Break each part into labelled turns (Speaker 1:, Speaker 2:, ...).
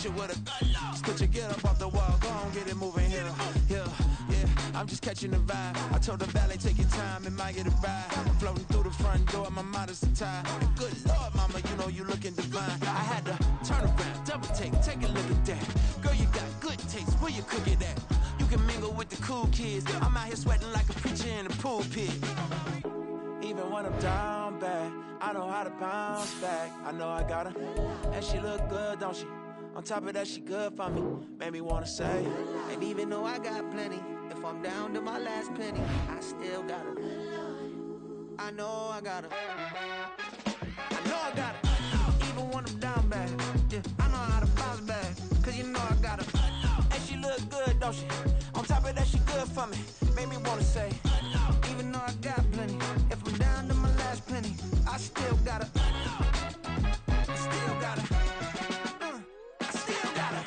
Speaker 1: you with a just put your get up off the wall, go on, get it moving here, yeah. I'm just catching the vibe. I told the valet, take your time, it might get a ride. Floating through the front door, my mind is tied. Good Lord, mama, you know you looking divine. I had to turn around, double take a look at that. Girl, you got good taste, where you cook it at? You can mingle with the cool kids. I'm out here sweating like a preacher in a pulpit. Even when I'm down bad, I know how to bounce back. I know I got her, and she look good, don't she? On top of that, she good for me. Made me wanna say,
Speaker 2: and even though I got plenty, if I'm down to my last penny, I still got her. I know I got her. I know I got her. Even when I'm down bad, yeah, I know how to bounce back. Cause you know I got her.
Speaker 1: And she look good, don't she? On top of that, she good for me. Made me wanna say,
Speaker 2: even though I got plenty, if I'm down to my last penny, I still got her. I still got her. I still got her.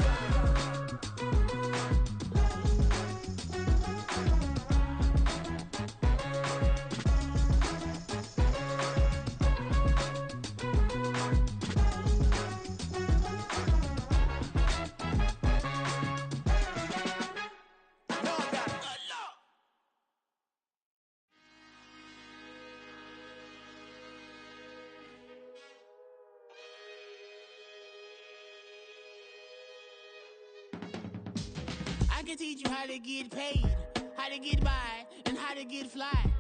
Speaker 3: I can teach you how to get paid, how to get by, and how to get fly.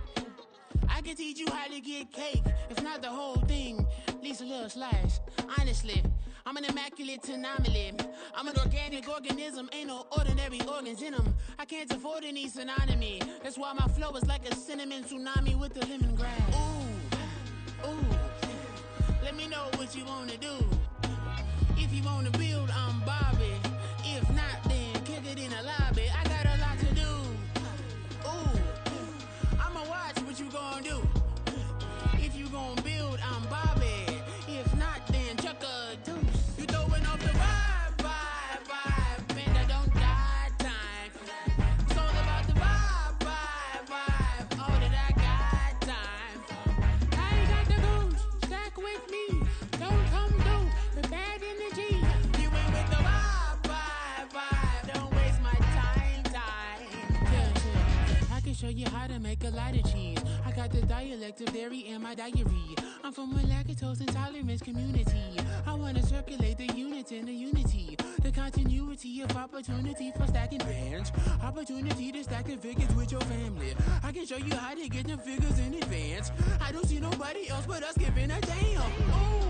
Speaker 3: I can teach you how to get cake, if not the whole thing, at least a little slice. Honestly, I'm an immaculate anomaly. I'm an organic organism, ain't no ordinary organs in them. I can't afford any synonymy. That's why my flow is like a cinnamon tsunami with the lemongrass. Ooh, ooh, let me know what you wanna do. If you wanna build, I'm Bobby. If not, then kick it in the lobby. I got a lot to do. Ooh, I'ma watch what you gon' do. If you gon' build, I'm Bobby. If not, then chuck a deuce. You throwing off the vibe, and I don't got time. It's all about the vibe, all that I got time. I ain't got the goose, stack with me. Don't come through the bad energy. You ain't with the vibe, don't waste my time. Yeah, I can show you how to make a lot of cheese. I got the dialect of dairy in my diary. I'm from a lactose intolerance community. I wanna circulate the units in the unity. The continuity of opportunity for stacking bands. Opportunity to stack the figures with your family. I can show you how to get the figures in advance. I don't see nobody else but us giving a damn. Ooh,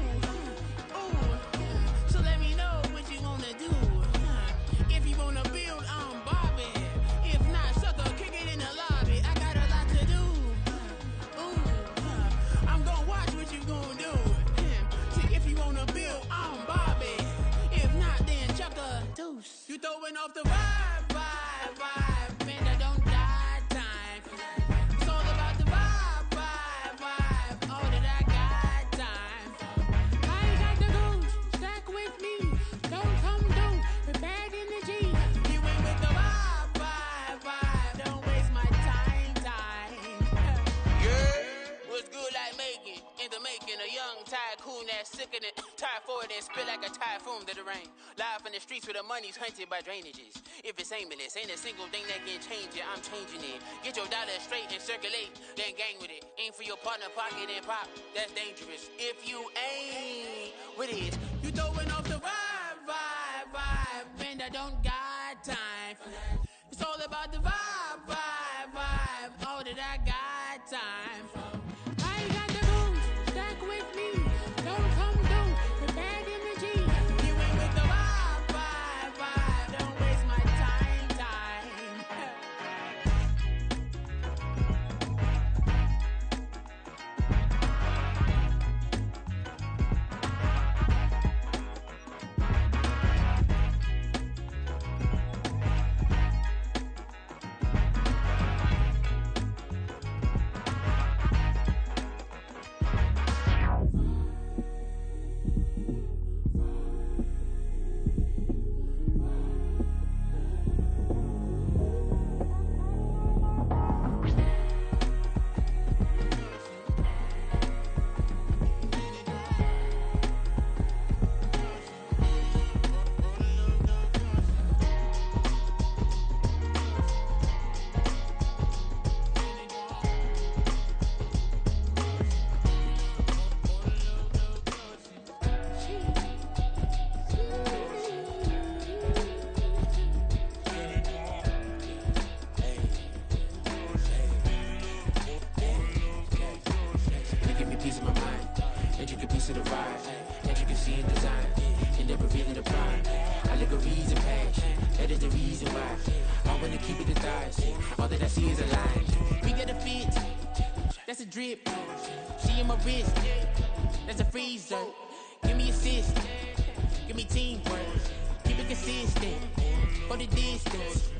Speaker 3: so let me know what you wanna do. If you wanna build, I'm Bobby. If not, sucker, kick it in the lobby. I got a lot to do. I'm gonna watch what you gonna do. See, if you wanna build, I'm Bobby. If not, then chuck a deuce. You throwing off the vibe, and I don't got time. It's all about the vibe, all that I got time. I ain't got the goose, stack with me. Don't come through with bad energy. You ain't with the vibe, don't waste my time. Yeah, what's good like making? In the making, a young tycoon that's sick in it. Tired for it and spit like a typhoon to the rain. Live in the streets where the money's hunted by drainages. If it's aimless, ain't a single thing that can change it. I'm changing it. Get your dollar straight and circulate, then gang with it. Aim for your partner, pocket and pop. That's dangerous. If you ain't with it, you throwing off the vibe, and I don't got time. It's all about the vibe, all that I got time. I ain't got the goose, stack with me. Don't come through with bad energy. You ain't with the vibe, don't waste my time. she is a lie. We get a fit, that's a drip. She in my wrist, that's a freezer. Give me assist, give me teamwork. Keep it consistent, for the distance.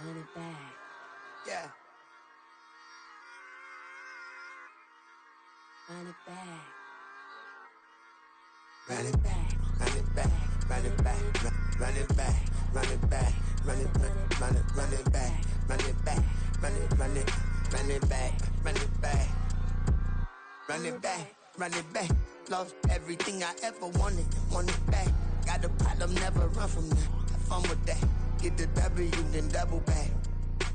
Speaker 4: Run it back.
Speaker 2: Yeah.
Speaker 4: Run it back.
Speaker 2: Run it back, run it back, run it back, run it back, run it back, run it back, run it back, run it back, run it back, run it back, run it back, run it back. Lost everything I ever wanted it back. Got a problem, never run from that. Have fun with that. Get the W, then double back.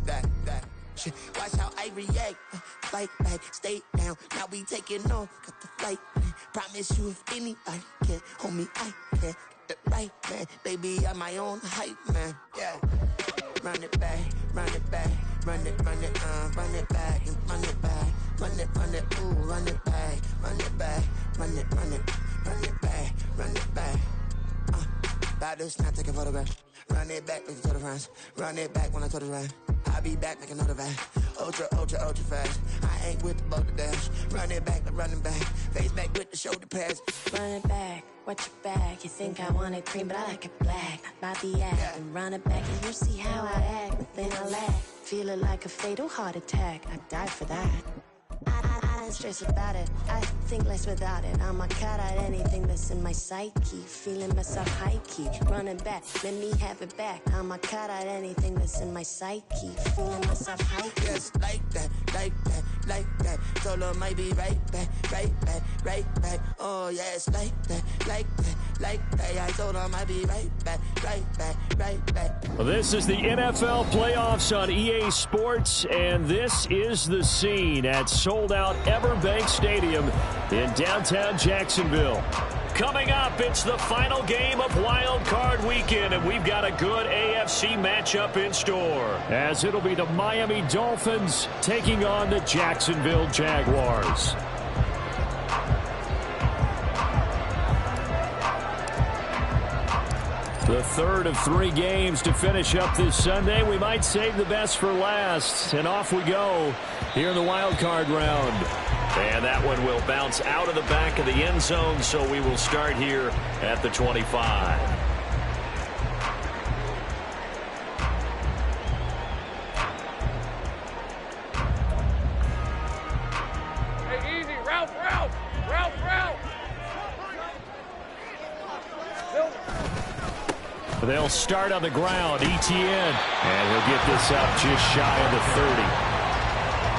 Speaker 2: That. Shit. Watch how I react. Fight back, stay down. Now we taking off. Got the flight plan. Promise you if anybody can hold me, I can. Get the right man. Baby, I'm my own hype man. Yeah. Run it back, run it back, run it back, and run it back, ooh, run it back, run it back, run it back, run it back. About to snap, take a photograph. Run it back, make it to the friends. Run it back when I told it right. I'll be back, make another back. Ultra fast. I ain't with the boat to dash. Run it back, running back. Face back with the shoulder pads.
Speaker 4: Run it back, watch your back. You think I want it cream, but I like it black. Not the act.
Speaker 2: Yeah.
Speaker 4: And run it back, and you see how I act. But then I laugh. Feel it like a fatal heart attack. I'd die for that. I don't stress about it. I think less without it. I'ma cut out anything that's in my psyche. Feeling myself high key. Running back, let me have it back. I'ma cut out anything that's in my psyche. Feeling myself high key.
Speaker 2: Yes, like that. Told her might be right back. Oh, yes, like that. I told her might be right back.
Speaker 5: Well, this is the NFL playoffs on EA Sports, and this is the scene at sold-out Everbank Stadium in downtown Jacksonville. Coming up, it's the final game of Wild Card Weekend, and we've got a good AFC matchup in store, as it'll be the Miami Dolphins taking on the Jacksonville Jaguars. The third of 3 games to finish up this Sunday. We might save the best for last, and off we go here in the Wild Card round. And that one will bounce out of the back of the end zone, so we will start here at the 25.
Speaker 6: Hey, easy. Route.
Speaker 5: They'll start on the ground. Etienne. And he'll get this up just shy of the 30.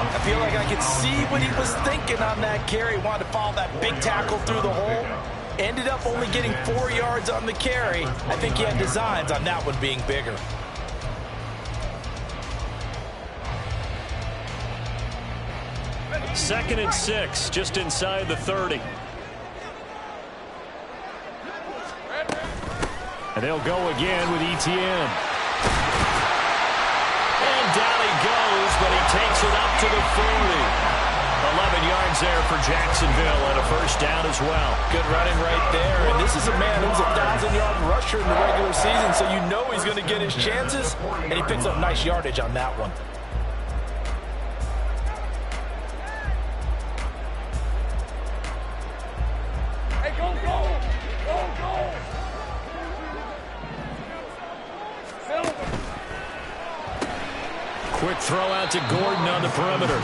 Speaker 7: I feel like I could see what he was thinking on that carry. Wanted to follow that big tackle through the hole. Ended up only getting 4 yards on the carry. I think he had designs on that one being bigger.
Speaker 5: Second and 6, just inside the 30. And they'll go again with Etienne. And down he goes, but he takes it up to the 40. 11 yards there for Jacksonville and a first down as well.
Speaker 7: Good running right there. And this is a man who's a 1,000-yard rusher in the regular season, so you know he's going to get his chances. And he picks up nice yardage on that one.
Speaker 6: Hey, go.
Speaker 5: Quick throw out to Gordon on the perimeter.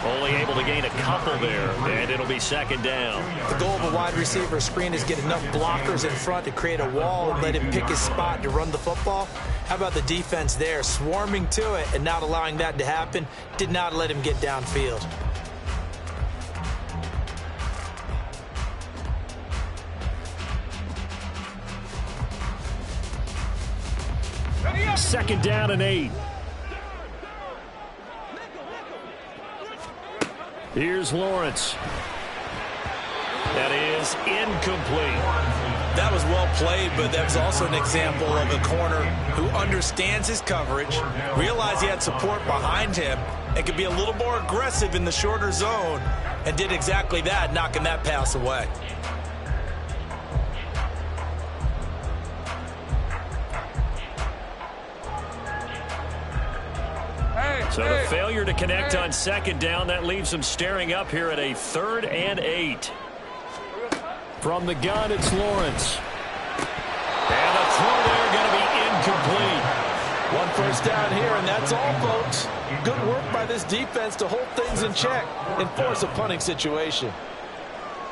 Speaker 5: Only able to gain a couple there, and it'll be second down.
Speaker 7: The goal of a wide receiver screen is get enough blockers in front to create a wall and let him pick his spot to run the football. How about the defense there, swarming to it and not allowing that to happen? Did not let him get downfield.
Speaker 5: Second down and 8. Here's Lawrence. That is incomplete.
Speaker 7: That was well played, but that was also an example of a corner who understands his coverage, realized he had support behind him, and could be a little more aggressive in the shorter zone, and did exactly that, knocking that pass away.
Speaker 5: So the failure to connect on second down, that leaves them staring up here at a 3rd and 8. From the gun, it's Lawrence. And the throw there going to be incomplete.
Speaker 7: 1 first down here, and that's all, folks. Good work by this defense to hold things in check and force a punting situation.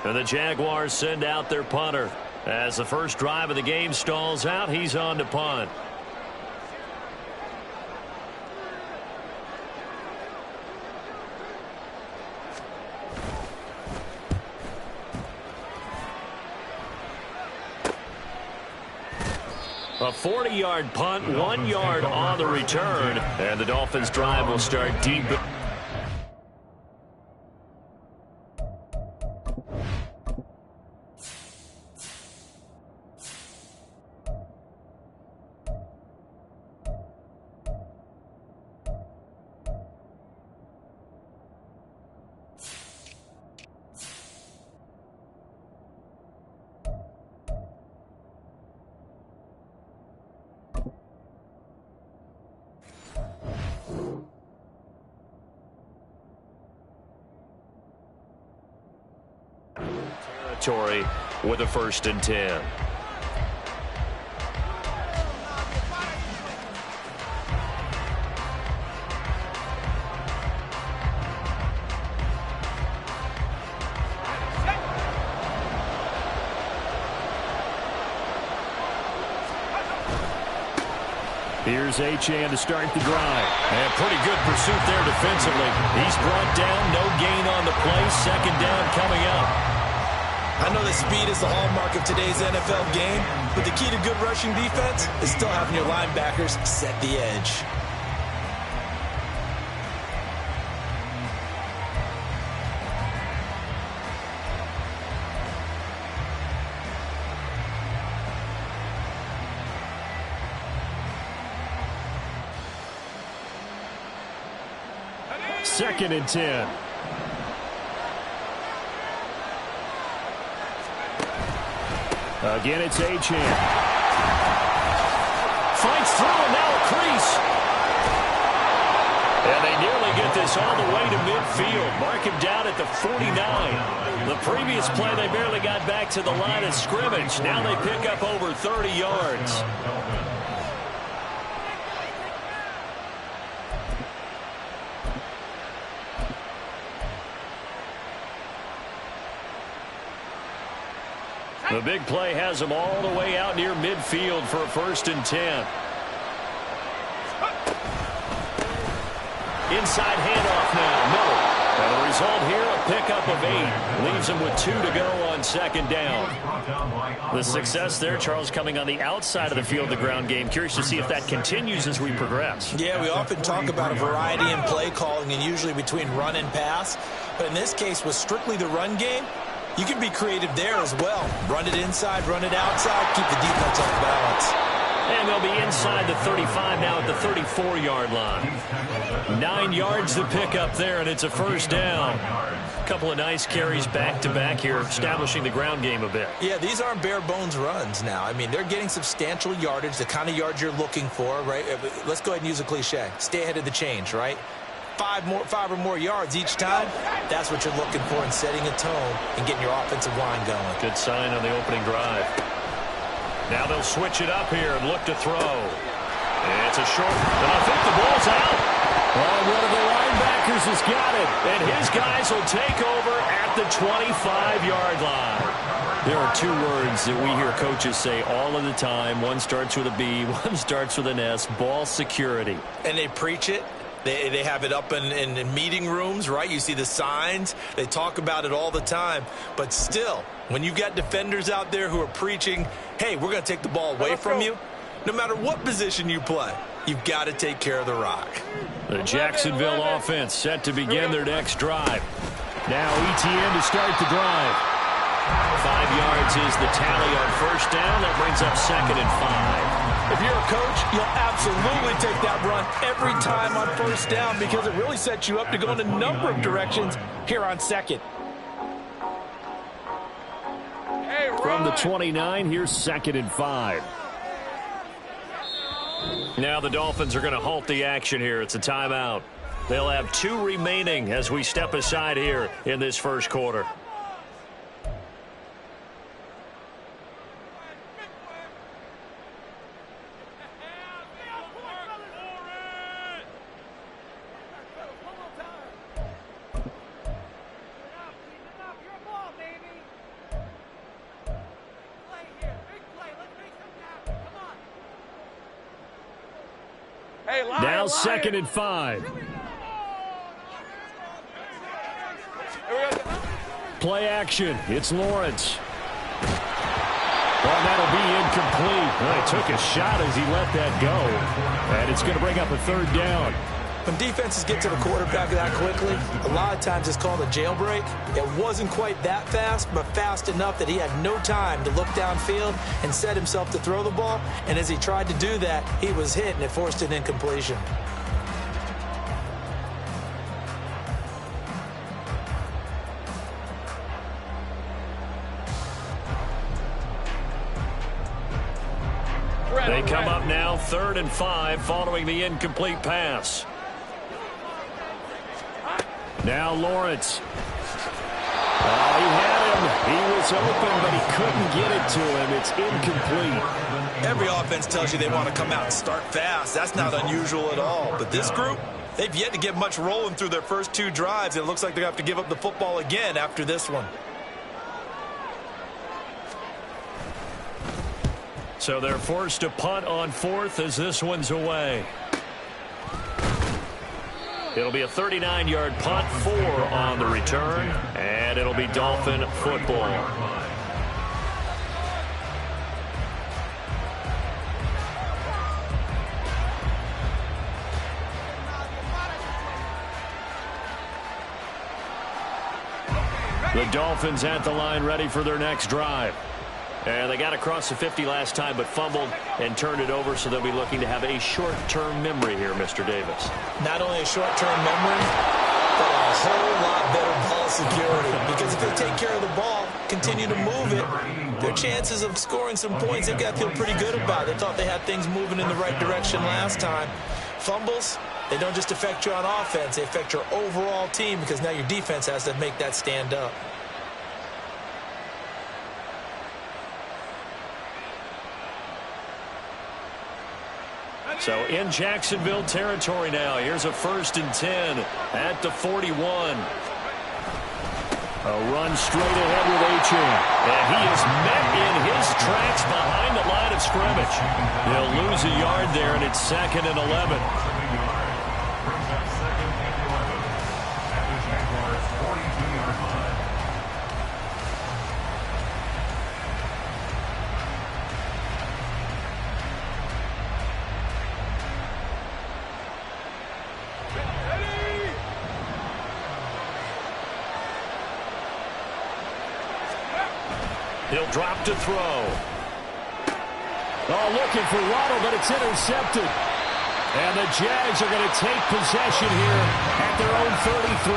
Speaker 5: And the Jaguars send out their punter. As the first drive of the game stalls out, he's on to punt. A 40-yard punt, 1 yard on the return. And the Dolphins' drive will start deep. Territory with a 1st and 10. Here's Achane to start the drive. And pretty good pursuit there defensively. He's brought down, no gain on the play. 2nd down coming up.
Speaker 7: I know that speed is the hallmark of today's NFL game, but the key to good rushing defense is still having your linebackers set the edge.
Speaker 5: Second and 10. Again, it's Achane. Fights through, and now a crease. And they nearly get this all the way to midfield. Mark him down at the 49. The previous play, they barely got back to the line of scrimmage. Now they pick up over 30 yards. The big play has them all the way out near midfield for a 1st and 10. Inside handoff now, Miller. And the result here, a pickup of 8. Leaves them with 2 to go on 2nd down. The success there, Charles, coming on the outside of the field, the ground game. Curious to see if that continues as we progress.
Speaker 7: Yeah, we often talk about a variety in play calling and usually between run and pass. But in this case, with strictly the run game, you can be creative there as well. Run it inside, run it outside, keep the defense off balance.
Speaker 5: And they'll be inside the 35 now at the 34-yard line. 9 yards to pick up there, and it's a 1st down. A couple of nice carries back-to-back here, establishing the ground game a bit.
Speaker 7: Yeah, these aren't bare-bones runs now. I mean, they're getting substantial yardage, the kind of yards you're looking for, right? Let's go ahead and use a cliche. Stay ahead of the change, right? 5 or more yards each time, that's what you're looking for in setting a tone and getting your offensive line going.
Speaker 5: Good sign on the opening drive. Now they'll switch it up here and look to throw. It's a short, and I think the ball's out. Well, one of the linebackers has got it, and his guys will take over at the 25-yard line. There are 2 words that we hear coaches say all of the time. One starts with a B, one starts with an S, ball security.
Speaker 7: And they preach it. They have it up in meeting rooms, right? You see the signs. They talk about it all the time. But still, when you've got defenders out there who are preaching, hey, we're going to take the ball away from you, no matter what position you play, you've got to take care of the rock.
Speaker 5: The Jacksonville offense set to begin their next drive. Now ETN to start the drive. 5 yards is the tally on 1st down. That brings up 2nd and 5.
Speaker 7: If you're a coach, you'll absolutely take that run every time on 1st down because it really sets you up to go in a number of directions here on 2nd.
Speaker 5: From the 29, here's 2nd and 5. Now the Dolphins are going to halt the action here. It's a timeout. They'll have 2 remaining as we step aside here in this first quarter. Now 2nd and 5. Play action. It's Lawrence. Well, that'll be incomplete. Well, he took a shot as he let that go. And it's going to bring up a 3rd down.
Speaker 7: When defenses get to the quarterback that quickly, a lot of times it's called a jailbreak. It wasn't quite that fast, but fast enough that he had no time to look downfield and set himself to throw the ball. And as he tried to do that, he was hit, and it forced an incompletion.
Speaker 5: They come up now 3rd and 5 following the incomplete pass. Now Lawrence. Oh, he had him. He was open, but he couldn't get it to him. It's incomplete.
Speaker 7: Every offense tells you they want to come out and start fast. That's not unusual at all. But this group, they've yet to get much rolling through their first 2 drives. It looks like they're going to have to give up the football again after this one.
Speaker 5: So they're forced to punt on 4th as this one's away. It'll be a 39-yard punt, 4 on the return, and it'll be Dolphin football. The Dolphins at the line ready for their next drive. And they got across the 50 last time, but fumbled and turned it over, so they'll be looking to have a short-term memory here, Mr. Davis.
Speaker 7: Not only a short-term memory, but a whole lot better ball security. Because if they take care of the ball, continue to move it, their chances of scoring some points, they've got to feel pretty good about. They thought they had things moving in the right direction last time. Fumbles, they don't just affect you on offense, they affect your overall team, because now your defense has to make that stand up.
Speaker 5: So in Jacksonville territory now. Here's a 1st and 10 at the 41. A run straight ahead with Achane. And he is met in his tracks behind the line of scrimmage. He'll lose a yard there, and it's 2nd and 11. He'll drop to throw. Oh, looking for Waddle, but it's intercepted. And the Jags are going to take possession here at their own 33.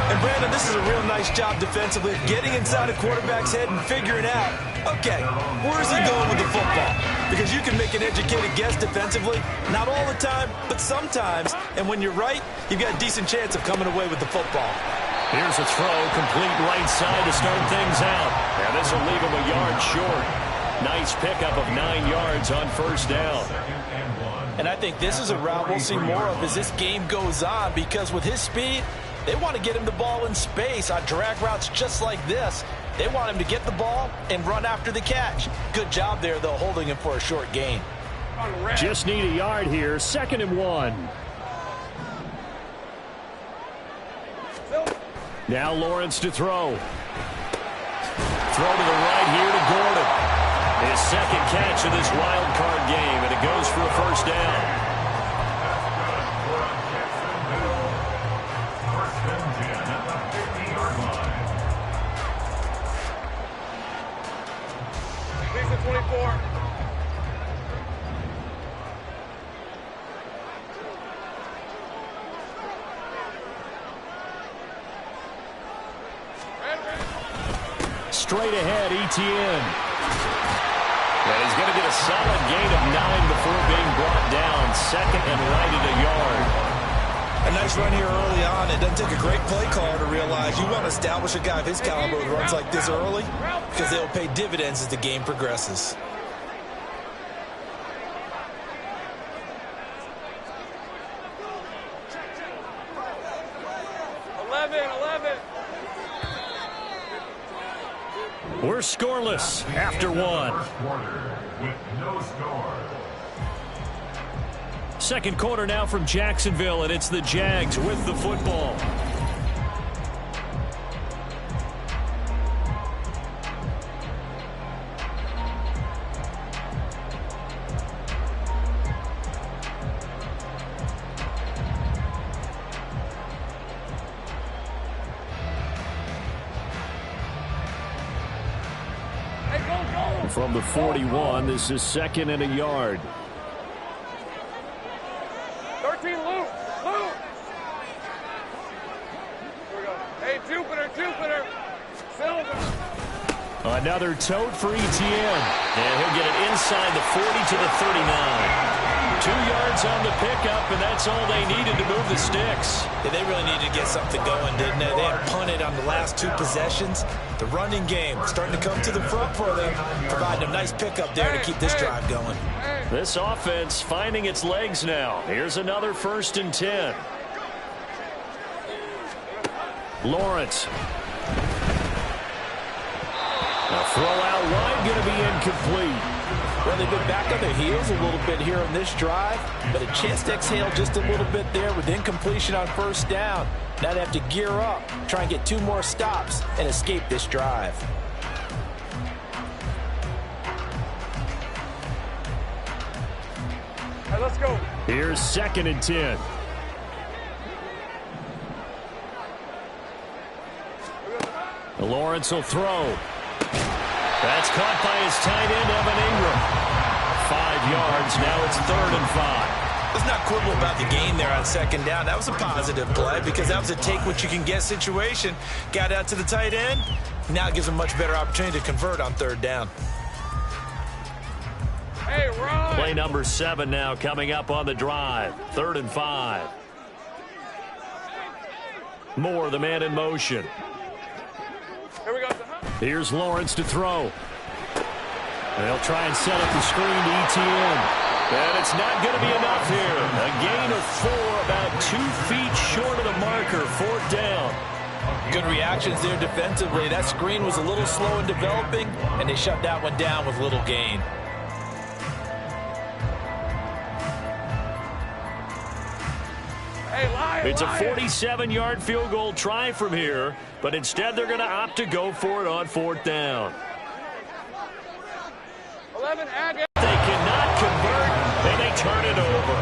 Speaker 7: And, Brandon, this is a real nice job defensively, getting inside a quarterback's head and figuring out, okay, where's he going with the football? Because you can make an educated guess defensively, not all the time, but sometimes. And when you're right, you've got a decent chance of coming away with the football.
Speaker 5: Here's a throw, complete right side to start things out. And this will leave him a yard short. Nice pickup of 9 yards on 1st down.
Speaker 7: And I think this is a route we'll see more of as this game goes on, because with his speed, they want to get him the ball in space on drag routes just like this. They want him to get the ball and run after the catch. Good job there, though, holding him for a short gain.
Speaker 5: Just need a yard here, 2nd and 1. Now Lawrence to throw. Throw to the right here to Gordon. His 2nd catch of this wild card game, and it goes for a 1st down. Straight ahead, Etienne. And he's going to get a solid gain of 9 before being brought down. 2nd and right at a yard.
Speaker 7: A nice run here early on. It doesn't take a great play caller to realize you want to establish a guy of his caliber who runs like this early because they'll pay dividends as the game progresses.
Speaker 5: We're scoreless after one. Second quarter now from Jacksonville, and it's the Jags with the football. From the 41, this is second and a yard.
Speaker 6: 13, Luke. Here we go. Hey, Jupiter. Silver.
Speaker 5: Another tote for Etienne.
Speaker 8: And he'll get it inside the 40 to the 39.
Speaker 5: 2 yards on the pickup, and that's all they needed to move the sticks.
Speaker 7: Yeah, they really needed to get something going, didn't they? They had punted on the last 2 possessions. The running game starting to come to the front for them, providing a nice pickup there to keep this drive going.
Speaker 5: This offense finding its legs now. Here's another 1st and 10. Lawrence. A throw out wide, going to be incomplete.
Speaker 7: Well, they've been back on their heels a little bit here on this drive, but a chance to exhale just a little bit there with incompletion on 1st down. Now they have to gear up, try and get 2 more stops, and escape this drive.
Speaker 6: All right, let's go.
Speaker 5: Here's 2nd and 10. Lawrence will throw. That's caught by his tight end, Evan Ingram. 5 yards. Now it's 3rd and 5.
Speaker 7: Let's not quibble about the gain there on 2nd down. That was a positive play because that was a take-what-you-can-get situation. Got out to the tight end. Now it gives them a much better opportunity to convert on 3rd down.
Speaker 6: Hey, Ron.
Speaker 5: Play number 7 now coming up on the drive. 3rd and 5. Moore, the man in motion.
Speaker 6: Here we go.
Speaker 5: Here's Lawrence to throw. They'll try and set up the screen to Etienne. And it's not going to be enough here. A gain of 4, about 2 feet short of the marker. 4th down.
Speaker 7: Good reactions there defensively. That screen was a little slow in developing, and they shut that one down with little gain.
Speaker 5: It's a 47-yard field goal try from here, but instead they're going to opt to go for it on 4th down.
Speaker 6: 11,
Speaker 5: they cannot convert, and they turn it over.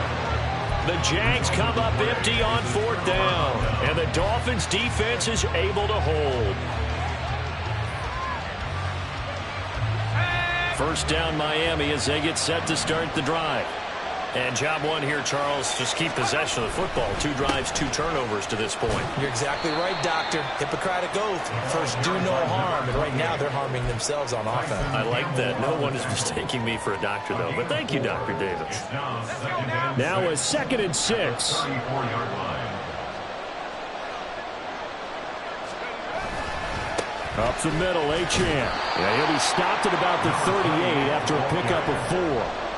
Speaker 5: The Jags come up empty on 4th down, and the Dolphins' defense is able to hold. 1st down Miami as they get set to start the drive. And job 1 here, Charles, just keep possession of the football. 2 drives, 2 turnovers to this point.
Speaker 7: You're exactly right, Doctor. Hippocratic oath. First, do no harm. And right now, they're harming themselves on offense.
Speaker 5: I like that. No one is mistaking me for a doctor, though. But thank you, Dr. Davis. Now a 2nd and 6. Up the middle, Etienne. Yeah, he'll be stopped at about the 38 after a pickup of 4.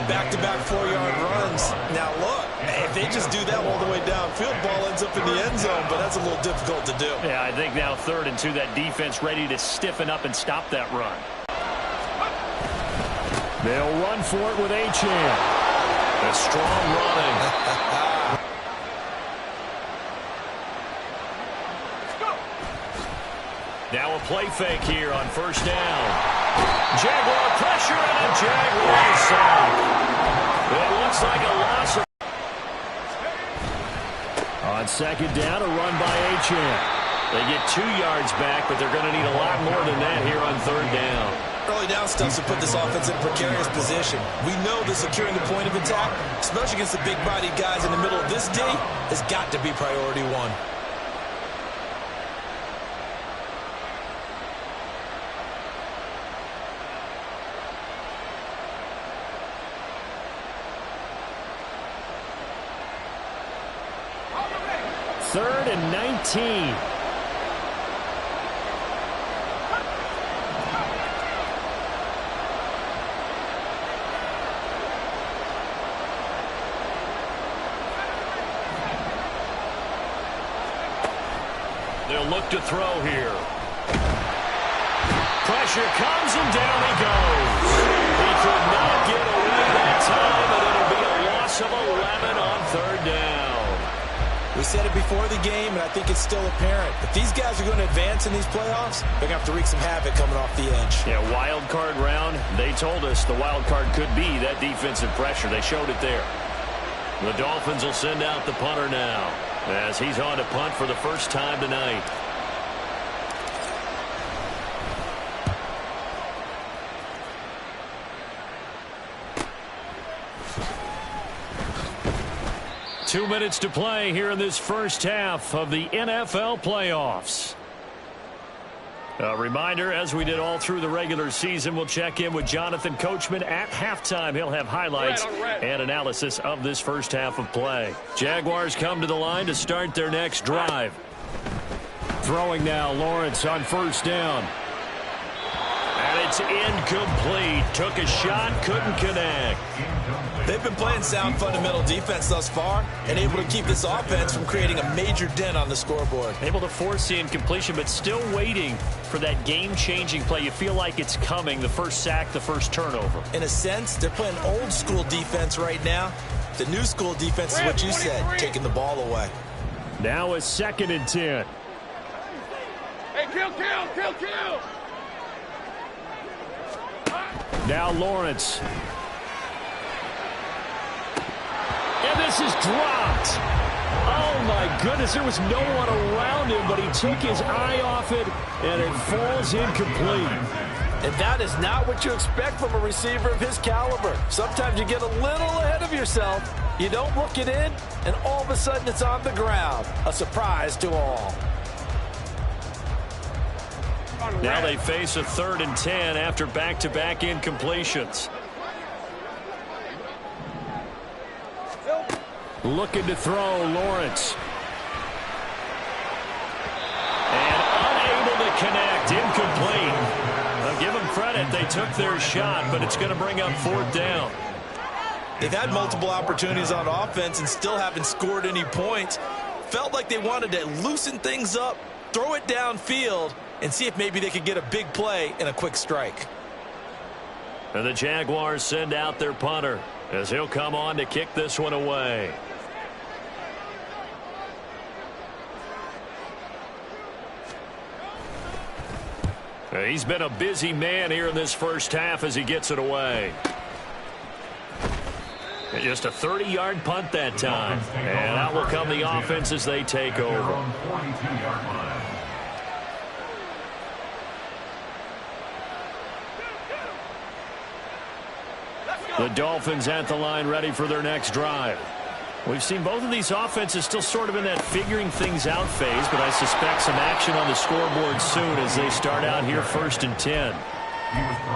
Speaker 7: Back-to-back 4-yard runs. Now, look, if they just do that all the way downfield, ball ends up in the end zone, but that's a little difficult to do.
Speaker 5: Yeah, I think now 3rd and 2, that defense ready to stiffen up and stop that run. They'll run for it with Etienne. A strong running. Now a play fake here on 1st down. Jaguar pressure and a Jaguar sack. It looks like a loss. On 2nd down, a run by Etienne. They get 2 yards back, but they're going to need a lot more than that here on 3rd down.
Speaker 7: Early down stuff to put this offense in a precarious position. We know that securing the point of attack, especially against the big-bodied guys in the middle of this D, has got to be priority 1.
Speaker 5: 3rd and 19. They'll look to throw here. Pressure comes and down he goes. He could not get away that time, and it'll be a loss of 11 on 3rd down.
Speaker 7: We said it before the game, and I think it's still apparent. If these guys are going to advance in these playoffs, they're going to have to wreak some havoc coming off the edge.
Speaker 5: Yeah, wild card round. They told us the wild card could be that defensive pressure. They showed it there. The Dolphins will send out the punter now, as he's on to punt for the first time tonight. Two minutes to play here in this first half of the NFL playoffs. A reminder, as we did all through the regular season, we'll check in with Jonathan Coachman at halftime. He'll have highlights and analysis of this first half of play. Jaguars come to the line to start their next drive. Throwing now, Lawrence on 1st down. And it's incomplete. Took a shot, couldn't connect.
Speaker 7: They've been playing sound fundamental defense thus far and able to keep this offense from creating a major dent on the scoreboard.
Speaker 5: Able to force the incompletion, but still waiting for that game-changing play. You feel like it's coming, the first sack, the first turnover.
Speaker 7: In a sense, they're playing old-school defense right now. The new school defense is what you said, taking the ball away.
Speaker 5: Now a 2nd and 10.
Speaker 6: Hey, kill!
Speaker 5: Now Lawrence. And this is dropped. Oh, my goodness. There was no one around him, but he took his eye off it, and it falls incomplete.
Speaker 7: And that is not what you expect from a receiver of his caliber. Sometimes you get a little ahead of yourself. You don't look it in, and all of a sudden it's on the ground. A surprise to all.
Speaker 5: Now they face a 3rd and 10 after back-to-back incompletions. Looking to throw, Lawrence. And unable to connect, incomplete. I'll give them credit, they took their shot, but it's going to bring up 4th down.
Speaker 7: They've had multiple opportunities on offense and still haven't scored any points. Felt like they wanted to loosen things up, throw it downfield, and see if maybe they could get a big play and a quick strike.
Speaker 5: And the Jaguars send out their punter as he'll come on to kick this one away. He's been a busy man here in this first half as he gets it away. And just a 30-yard punt that time. And out will come the offense as they take over. The Dolphins at the line ready for their next drive. We've seen both of these offenses still sort of in that figuring things out phase, but I suspect some action on the scoreboard soon as they start out here 1st and 10.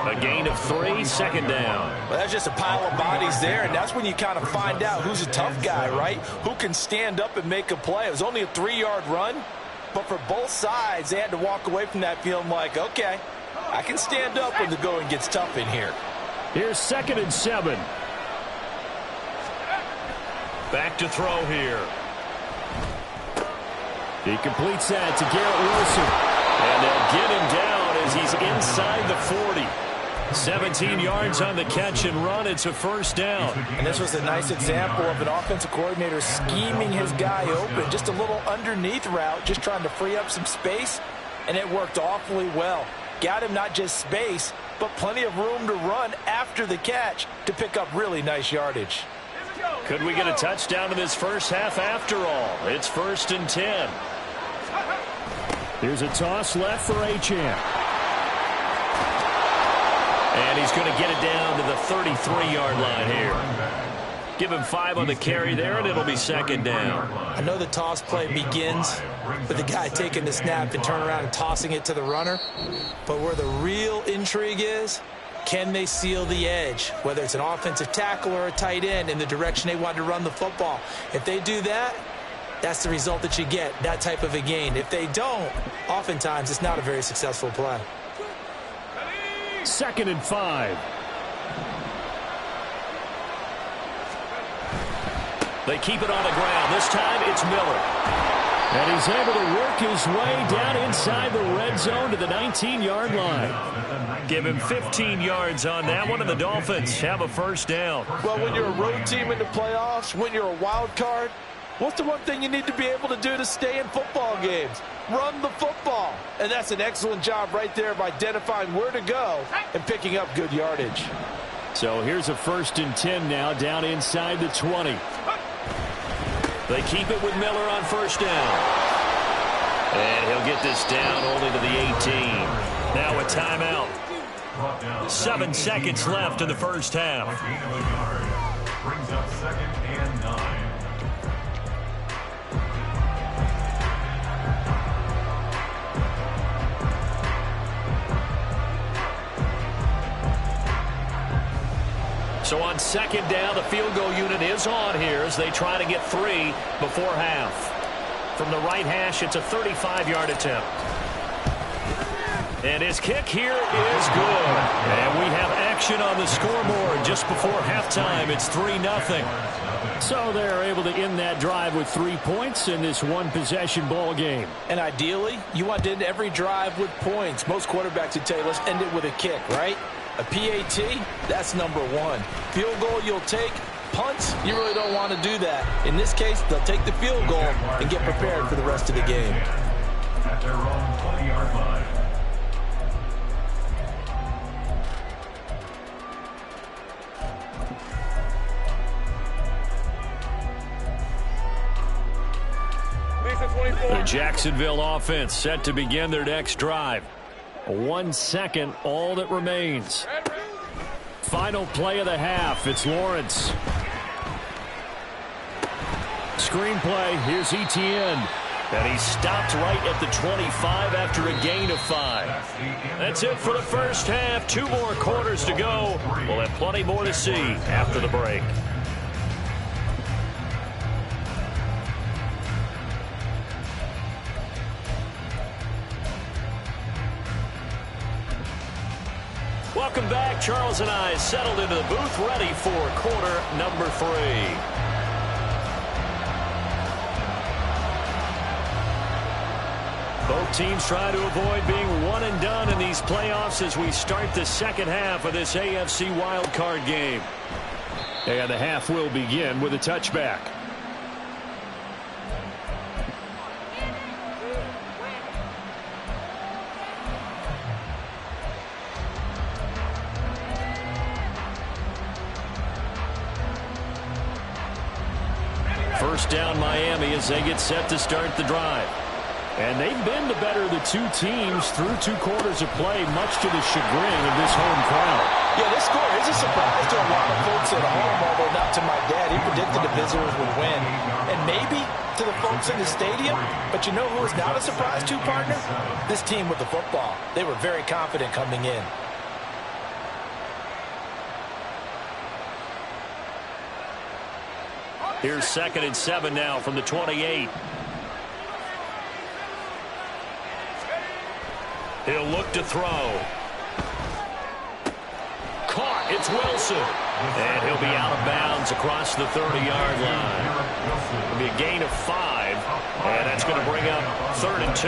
Speaker 5: A gain of 3, 2nd down.
Speaker 7: Well, that's just a pile of bodies there, and that's when you kind of find out who's a tough guy, right? Who can stand up and make a play. It was only a 3-yard run, but for both sides, they had to walk away from that feeling like, okay, I can stand up when the going gets tough in here.
Speaker 5: Here's 2nd and 7. Back to throw here. He completes that to Garrett Wilson. And they'll get him down as he's inside the 40. 17 yards on the catch and run. It's a 1st down.
Speaker 7: And this was a nice example of an offensive coordinator scheming his guy open. Just a little underneath route, just trying to free up some space. And it worked awfully well. Got him not just space, but plenty of room to run after the catch to pick up really nice yardage.
Speaker 5: Could we get a touchdown in this first half after all? It's 1st and 10. Here's a toss left for Achane. And he's going to get it down to the 33-yard line here. Give him 5 on the carry there, and it'll be 2nd down.
Speaker 7: I know the toss play begins with the guy taking the snap and turning around and tossing it to the runner. But where the real intrigue is, can they seal the edge, whether it's an offensive tackle or a tight end, in the direction they want to run the football? If they do that, that's the result that you get, that type of a gain. If they don't, oftentimes it's not a very successful play.
Speaker 5: 2nd and 5. They keep it on the ground. This time it's Miller. And he's able to work his way down inside the red zone to the 19-yard line.
Speaker 8: Give him 15 yards on that one, and the Dolphins have a first down.
Speaker 7: Well, when you're a road team in the playoffs, when you're a wild card, what's the one thing you need to be able to do to stay in football games? Run the football. And that's an excellent job right there of identifying where to go and picking up good yardage.
Speaker 5: So here's a 1st and 10 now down inside the 20.
Speaker 8: They keep it with Miller on first down. And he'll get this down only to the 18. Now a timeout. 7 seconds left in the first half.
Speaker 9: Brings up 2nd and 9.
Speaker 8: So on 2nd down, the field goal unit is on here as they try to get 3 before half. From the right hash, it's a 35-yard attempt. And his kick here is good. And we have action on the scoreboard just before halftime. It's 3-0.
Speaker 5: So they're able to end that drive with 3 points in this one-possession ball game.
Speaker 7: And ideally, you want to end every drive with points. Most quarterbacks would tell you, let's end it with a kick, right? A PAT, that's number 1. Field goal you'll take. Punts, you really don't want to do that. In this case, they'll take the field goal and get prepared for the rest of the game.
Speaker 9: At their own 20-yard line.
Speaker 5: The Jacksonville offense set to begin their next drive. 1 second, all that remains. Final play of the half. It's Lawrence. Screenplay. Here's Etienne. And he stopped right at the 25 after a gain of 5. That's it for the first half. 2 more quarters to go. We'll have plenty more to see after the break. Welcome back. Charles and I settled into the booth, ready for quarter number 3. Both teams try to avoid being one and done in these playoffs as we start the second half of this AFC wildcard game. And the half will begin with a touchback. First down Miami as they get set to start the drive. And they've been the better of the 2 teams through 2 quarters of play, much to the chagrin of this home crowd.
Speaker 7: Yeah, this score is a surprise to a lot of folks at home, although not to my dad. He predicted the visitors would win. And maybe to the folks in the stadium. But you know who is not a surprise to, partner? This team with the football. They were very confident coming in.
Speaker 5: Here's 2nd and 7 now from the 28. He'll look to throw. Caught. It's Wilson. And he'll be out of bounds across the 30-yard line. It'll be a gain of 5. And that's going to bring up 3rd and 2.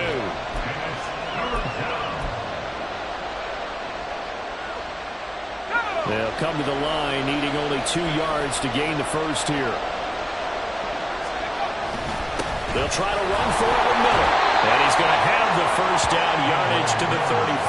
Speaker 5: They'll come to the line needing only 2 yards to gain the first here. They'll try to run for it with Miller. And he's going to have the first down yardage to the 35.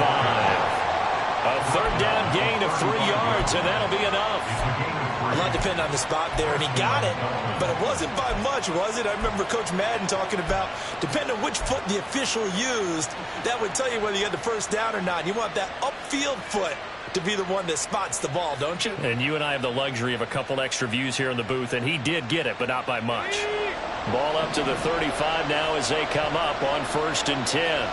Speaker 5: A 3rd down gain of 3 yards, and that'll be enough.
Speaker 7: A lot depending on the spot there, and he got it, but it wasn't by much, was it? I remember Coach Madden talking about, depending on which foot the official used, that would tell you whether you had the first down or not. You want that upfield foot to be the one that spots the ball, don't you?
Speaker 5: And you and I have the luxury of a couple extra views here in the booth, and he did get it, but not by much. Ball up to the 35 now as they come up on 1st and 10.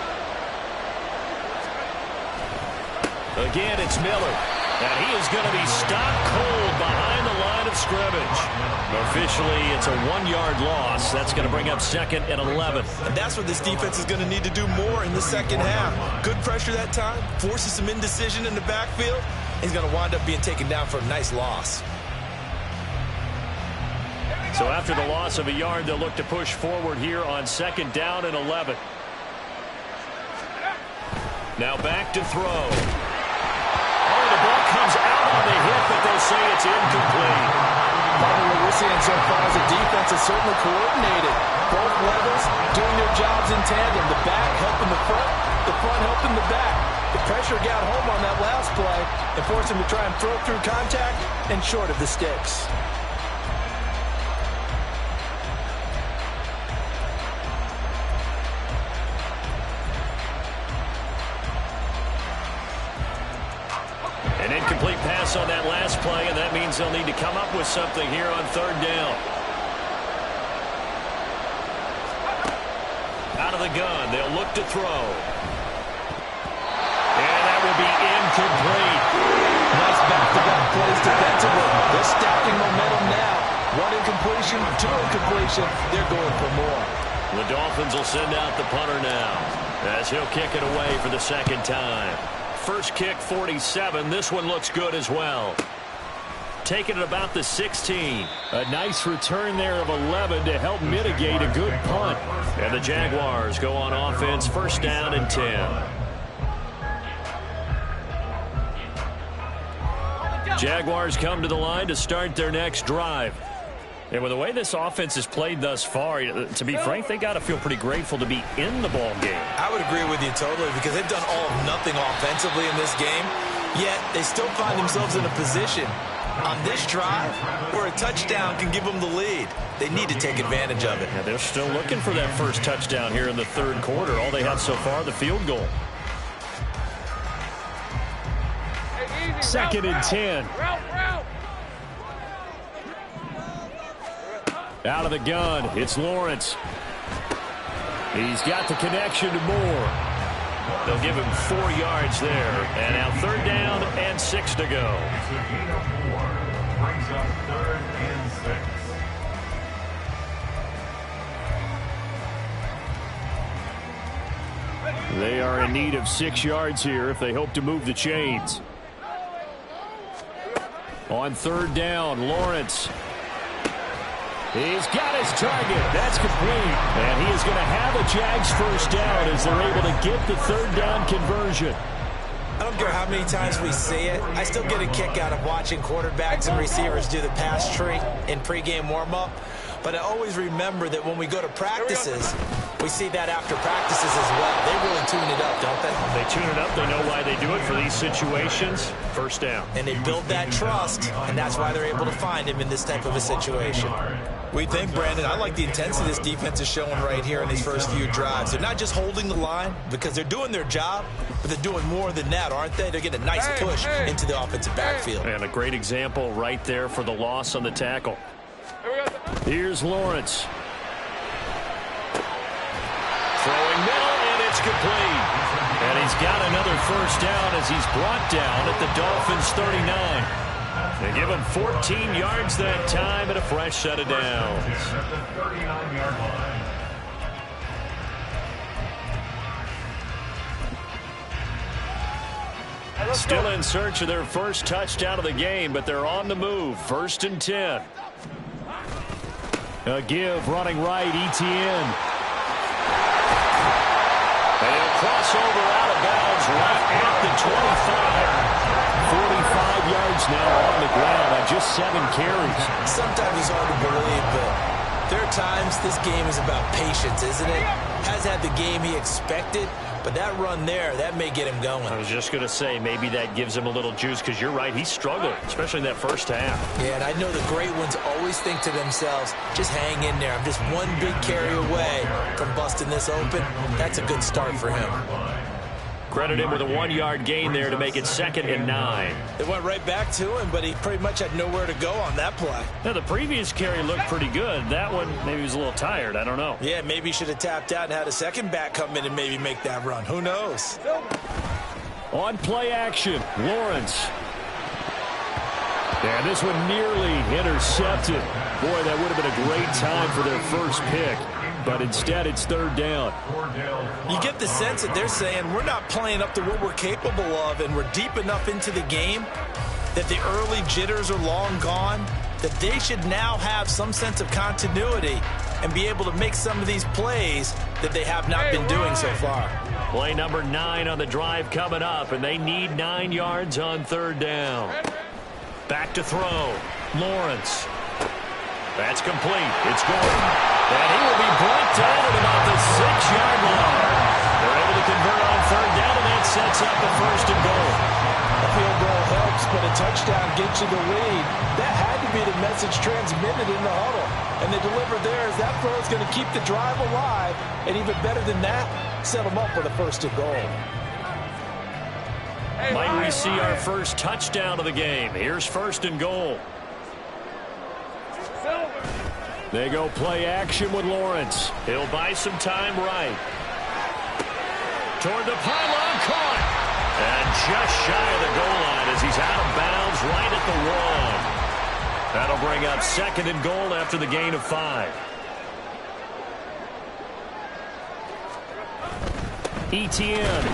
Speaker 5: Again, it's Miller. And he is going to be stopped cold behind the line of
Speaker 8: scrimmage. Officially, it's a 1-yard loss. That's going to bring up 2nd and 11.
Speaker 7: And that's what this defense is going to need to do more in the second half. Good pressure that time, forces some indecision in the backfield. He's going to wind up being taken down for a nice loss.
Speaker 8: So after the loss of a yard, they'll look to push forward here on 2nd down and 11. Now back to throw. Oh, the ball comes out on the hit, but they'll say it's incomplete.
Speaker 7: Probably what we're seeing so far is the defense is certainly coordinated. Both levels doing their jobs in tandem. The back helping the front helping the back. The pressure got home on that last play and forced him to try and throw through contact and short of the sticks.
Speaker 8: An incomplete pass on that last play, and that means they'll need to come up with something here on 3rd down. Out of the gun, they'll look to throw. And that will be incomplete.
Speaker 7: Nice back-to-back plays defensively. They're stacking momentum now. 1 incompletion, 2 incompletion. They're going for more.
Speaker 8: The Dolphins will send out the punter now as he'll kick it away for the 2nd time. First kick, 47. This one looks good as well. Taking it about the 16.
Speaker 5: A nice return there of 11 to help mitigate a good punt.
Speaker 8: And the Jaguars go on offense, 1st down and 10. Jaguars come to the line to start their next drive. And with the way this offense has played thus far, to be frank, they got to feel pretty grateful to be in the ball game.
Speaker 7: I would agree with you totally because they've done all of nothing offensively in this game, yet they still find themselves in a position on this drive where a touchdown can give them the lead. They need to take advantage of it.
Speaker 8: Yeah, they're still looking for that first touchdown here in the 3rd quarter. All they had so far, the field goal.
Speaker 5: 2nd and 10. Out of the gun, it's Lawrence. He's got the connection to Moore.
Speaker 8: They'll give him 4 yards there. And now 3rd down and 6 to go.
Speaker 9: Brings up 3rd and 6.
Speaker 5: They are in need of 6 yards here if they hope to move the chains. On 3rd down, Lawrence. He's got his target. That's complete. And he is going to have a Jags first down as they're able to get the 3rd down conversion.
Speaker 7: I don't care how many times we see it. I still get a kick out of watching quarterbacks and receivers do the pass tree in pregame warm-up. But I always remember that when we go to practices, we see that after practices as well. They really tune it up, don't they?
Speaker 8: They tune it up. They know why they do it for these situations. First down.
Speaker 7: And they build that trust, and that's why they're able to find him in this type of a situation. We think, Brandon, I like the intensity this defense is showing right here in these first few drives. They're not just holding the line because they're doing their job, but they're doing more than that, aren't they? They're getting a nice push into the offensive backfield.
Speaker 8: And a great example right there for the loss on the tackle.
Speaker 5: Here's Lawrence.
Speaker 8: Throwing middle, and it's complete. And he's got another first down as he's brought down at the Dolphins' 39. They give him 14 yards that time and a fresh set of downs.
Speaker 9: At the 39-yard line.
Speaker 5: Still in search of their first touchdown of the game, but they're on the move. 1st and 10. A give running right, Etienne.
Speaker 8: They'll cross over out of bounds right at the 25.
Speaker 5: 45 yards now on the ground on just 7 carries.
Speaker 7: Sometimes it's hard to believe, but there are times this game is about patience, isn't it? Has had the game he expected, but that run there, that may get him going.
Speaker 8: I was just going to say, maybe that gives him a little juice because you're right, he struggled, especially in that first half.
Speaker 7: Yeah, and I know the great ones always think to themselves, just hang in there. I'm just one big carry away from busting this open. That's a good start for him.
Speaker 8: Credit him with a 1-yard gain there to make it 2nd and 9.
Speaker 7: They went right back to him, but he pretty much had nowhere to go on that play.
Speaker 5: Now, the previous carry looked pretty good. That one, maybe he was a little tired. I don't know.
Speaker 7: Yeah, maybe he should have tapped out and had a second back come in and maybe make that run. Who knows?
Speaker 5: On play action, Lawrence. And this one nearly intercepted. Boy, that would have been a great time for their first pick. But instead, it's third down.
Speaker 7: You get the sense that they're saying we're not playing up to what we're capable of, and we're deep enough into the game that the early jitters are long gone, that they should now have some sense of continuity and be able to make some of these plays that they have not been doing so far.
Speaker 8: Play number 9 on the drive coming up, and they need 9 yards on third down. Back to throw. Lawrence. That's complete. It's Gordon. And he will be brought down at about the 6-yard line. They're able to convert on third down, and that sets up the first and goal.
Speaker 7: A field goal helps, but a touchdown gets you the lead. That had to be the message transmitted in the huddle. And they delivered theirs. That throw is going to keep the drive alive. And even better than that, set them up with a first and goal.
Speaker 8: Might we see our first touchdown of the game? Here's first and goal.
Speaker 5: They go play action with Lawrence.
Speaker 8: He'll buy some time right. Toward the pylon, caught. And just shy of the goal line as he's out of bounds right at the 1. That'll bring up second and goal after the gain of 5.
Speaker 5: Etienne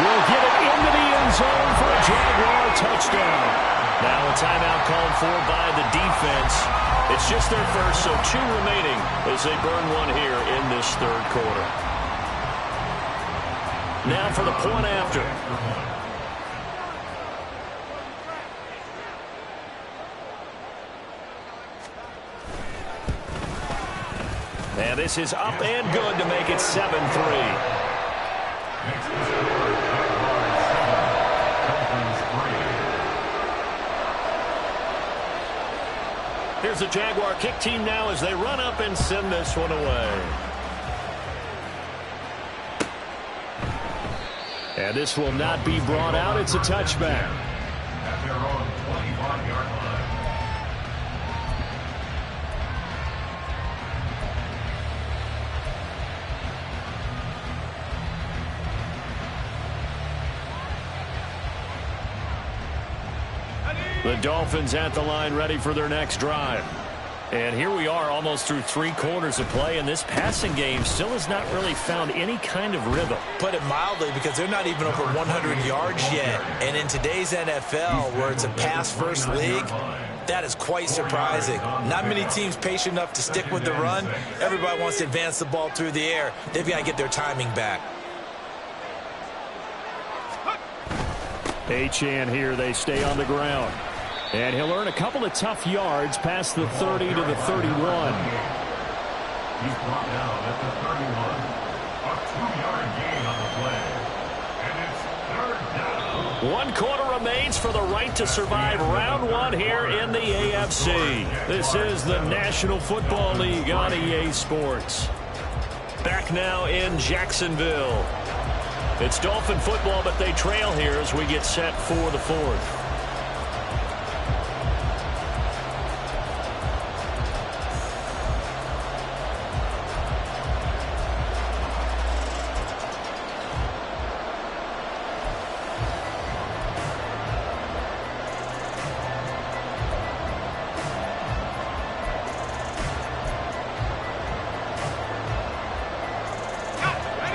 Speaker 5: will get it into the end zone for a Jaguar touchdown.
Speaker 8: Now a timeout called for by the defense. It's just their first, so 2 remaining as they burn one here in this third quarter. Now for the point after.
Speaker 5: And this is up and good to make it 7-3. Here's the Jaguar kick team now as they run up and send this one away. And this will not be brought out. It's a touchback.
Speaker 9: At their own 25-yard line.
Speaker 5: The Dolphins at the line ready for their next drive.
Speaker 8: And here we are almost through 3 quarters of play, and this passing game still has not really found any kind of rhythm.
Speaker 7: Put it mildly, because they're not even over 100 yards yet. And in today's NFL, where it's a pass-first league, that is quite surprising. Not many teams patient enough to stick with the run. Everybody wants to advance the ball through the air. They've got to get their timing back.
Speaker 5: Achane here. They stay on the ground. And he'll earn a couple of tough yards past the 30 to the 31.
Speaker 9: He's brought down at the 31. A 2-yard gain on the play. And it's third down.
Speaker 5: 1 quarter remains for the right to survive round 1 here in the AFC. This is the National Football League on EA Sports. Back now in Jacksonville. It's Dolphin football, but they trail here as we get set for the 4th.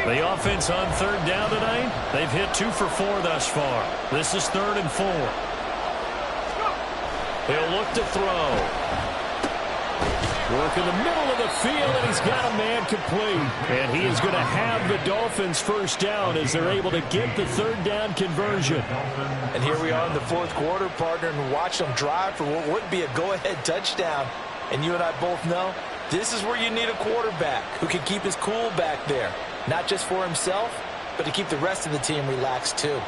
Speaker 5: The offense on third down tonight, they've hit 2 for 4 thus far. This is 3rd and 4. He'll look to throw. Work in the middle of the field, and he's got a man complete. And he is going to have the Dolphins first down as they're able to get the third down conversion.
Speaker 7: And here we are in the 4th quarter, partner, and watch them drive for what would be a go-ahead touchdown. And you and I both know this is where you need a quarterback who can keep his cool back there. Not just for himself, but to keep the rest of the team relaxed too.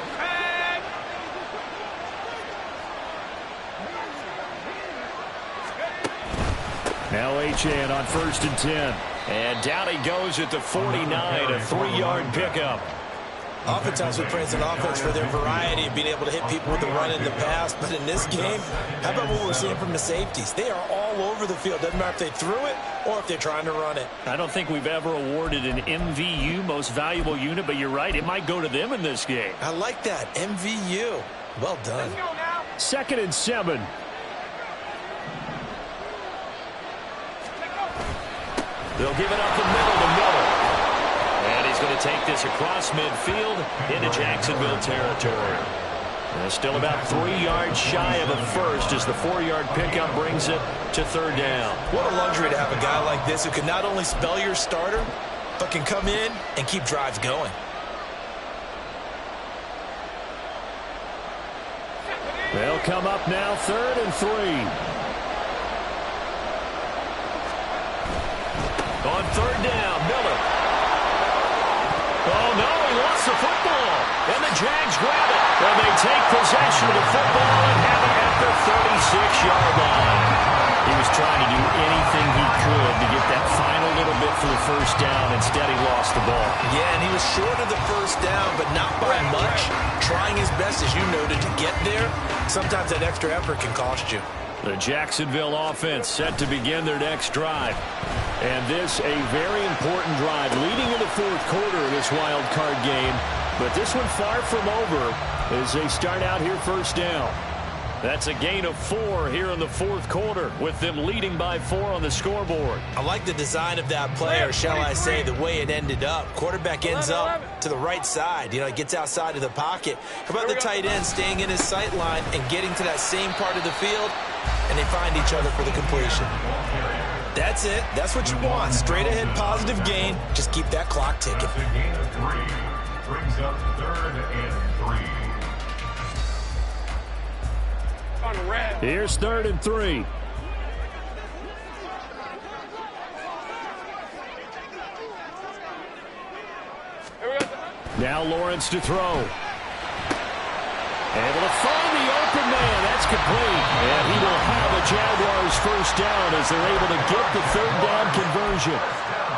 Speaker 5: Now Achane on 1st and 10. And down he goes at the 49, a 3-yard pickup.
Speaker 7: Oftentimes we praise an offense for their variety of being able to hit people with the run in the pass. But in this game, how about what we're seeing from the safeties? They are all over the field. Doesn't matter if they threw it or if they're trying to run it.
Speaker 8: I don't think we've ever awarded an MVU, most valuable unit, but you're right. It might go to them in this game.
Speaker 7: I like that. MVU. Well done.
Speaker 5: 2nd and 7.
Speaker 8: They'll give it up the middle to Miller. And he's going to take this across midfield into Jacksonville territory. And still about 3 yards shy of a first as the 4-yard pickup brings it to third down.
Speaker 7: What a luxury to have a guy like this who can not only spell your starter, but can come in and keep drives going.
Speaker 5: They'll come up now 3rd and 3.
Speaker 8: On third down, Miller. Oh, no, he lost the football. And the Jags grab it. And they take possession of the football and have it at the 36-yard line. He was trying to do anything he could to get that final little bit for the first down. Instead, he lost the ball.
Speaker 7: Yeah, and he was short of the first down, but not by much. Trying his best, as you noted, to get there. Sometimes that extra effort can cost you.
Speaker 5: The Jacksonville offense set to begin their next drive. And this a very important drive leading in the fourth quarter of this wild card game. But this one far from over as they start out here first down. That's a gain of 4 here in the fourth quarter with them leading by 4 on the scoreboard.
Speaker 7: I like the design of that play, or shall I say the way it ended up. Quarterback ends up to the right side. You know, it gets outside of the pocket. How about the tight end staying in his sight line and getting to that same part of the field, and they find each other for the completion. That's it. That's what you want. Straight ahead positive gain. Just keep that clock ticking.
Speaker 9: The gain of 3 brings up 3rd and 3.
Speaker 5: Here's 3rd and 3. Now Lawrence to throw. Able to find the open man. That's complete. And he will have a Jaguars first down as they're able to get the 3rd down conversion.